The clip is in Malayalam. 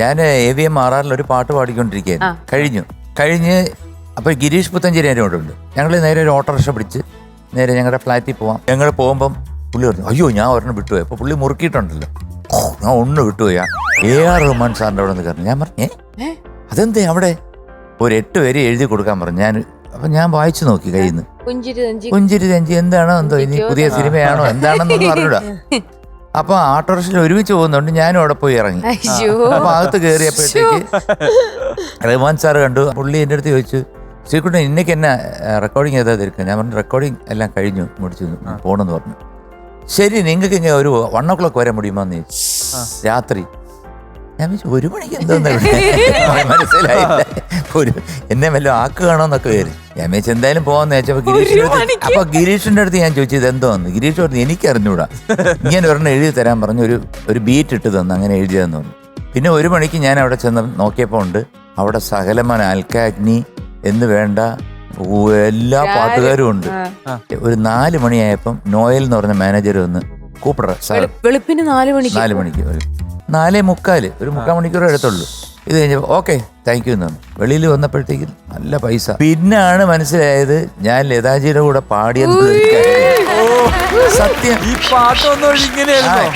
ഞാൻ AVM RR ഒരു പാട്ട് പാടിക്കൊണ്ടിരിക്കുകയായിരുന്നു. കഴിഞ്ഞ് അപ്പോൾ ഗിരീഷ് പുത്തഞ്ചേരി എൻ്റെ കൂടെ ഉണ്ട്. ഞങ്ങൾ നേരെ ഒരു ഓട്ടോറിക്ഷ പിടിച്ച് നേരെ ഞങ്ങളുടെ ഫ്ലാറ്റിൽ പോവാം. ഞങ്ങൾ പോകുമ്പം പുള്ളി പറഞ്ഞു, അയ്യോ ഞാൻ ഒരെണ്ണം വിട്ടുപോയി. അപ്പോൾ പുള്ളി മുറുക്കിയിട്ടുണ്ടല്ലോ, ഞാൻ ഒന്ന് വിട്ടുപോയി. AR റഹ്മാൻ സാറിൻ്റെ അവിടെ നിന്ന് കയറി. ഞാൻ പറഞ്ഞു, അതെന്തേ അവിടെ ഒരു 8 പേര് എഴുതി കൊടുക്കാൻ പറഞ്ഞു. അപ്പം ഞാൻ വായിച്ചു നോക്കി കയ്യിൽ നിന്ന്. പുഞ്ചിരി തഞ്ചി എന്താണോ എന്തോ, ഇനി പുതിയ സിനിമയാണോ എന്താണെന്നൊന്നും അറിഞ്ഞൂടാ. അപ്പൊ ഓട്ടോറിക്ഷയിൽ ഒരുമിച്ച് പോകുന്നുണ്ട്, ഞാനും അവിടെ പോയി ഇറങ്ങി. അപ്പൊ അകത്ത് കയറിയപ്പോഴത്തേക്ക് റഹ്മാൻ സാറ് കണ്ടു. പുള്ളി എൻ്റെ അടുത്ത് ചോദിച്ചു, ശ്രീകുട്ടൻ ഇന്നേക്ക് എന്നാ റെക്കോർഡിങ് ഏതാ തിരക്കുക? ഞാൻ പറഞ്ഞു, റെക്കോർഡിങ് എല്ലാം കഴിഞ്ഞു, മുടിച്ചു പോകണമെന്ന് പറഞ്ഞു. ശരി, നിങ്ങൾക്ക് ഇങ്ങനെ ഒരു 1 o'clock വരെ മുടിയുമോന്ന് ചോദിച്ചു. രാത്രി ഞാൻ വെച്ചു 1 മണിക്ക് എന്തോന്ന് മനസ്സിലായില്ല. എന്നെ വല്ലതും ആക്കുകയാണോന്നൊക്കെ വരും. ഞാൻ വെച്ച് എന്തായാലും പോകാന്ന് വെച്ചപ്പോൾ ഗിരീഷിന്റെ അടുത്ത് ഞാൻ ചോദിച്ചു ഇത് എന്തോന്ന്. ഗിരീഷ് പറഞ്ഞു എനിക്ക് അറിഞ്ഞൂടാ, ഇങ്ങനെ ഒരെണ്ണം എഴുതി തരാൻ പറഞ്ഞു. ഒരു ബീറ്റ് ഇട്ട് തന്നു, അങ്ങനെ എഴുതിയതെന്ന് തോന്നുന്നു. പിന്നെ 1 മണിക്ക് ഞാൻ അവിടെ ചെന്ന് നോക്കിയപ്പോൾ ഉണ്ട് അവിടെ സകലമാന അൽക്കാഗ്നി എന്ന് വേണ്ട എല്ലാ പാട്ടുകാരും ഉണ്ട്. ഒരു 4 മണിയായപ്പം നോയൽ എന്ന് പറഞ്ഞ മാനേജർ വന്ന് കൂപ്പിട സാർ വെളുപ്പിന് 4 മണിക്ക് 4:45 ഒരു 3/4 മണിക്കൂർ എടുത്തുള്ളൂ. ഇത് കഴിഞ്ഞപ്പോൾ ഓക്കെ താങ്ക് യു എന്ന് പറഞ്ഞു. വെളിയിൽ വന്നപ്പോഴത്തേക്കും നല്ല പൈസ. പിന്നാണ് മനസ്സിലായത് ഞാൻ ലതാജിയുടെ കൂടെ പാടിയെന്ന്. സത്യം, ഈ പാട്ടൊന്നും ഇങ്ങനെ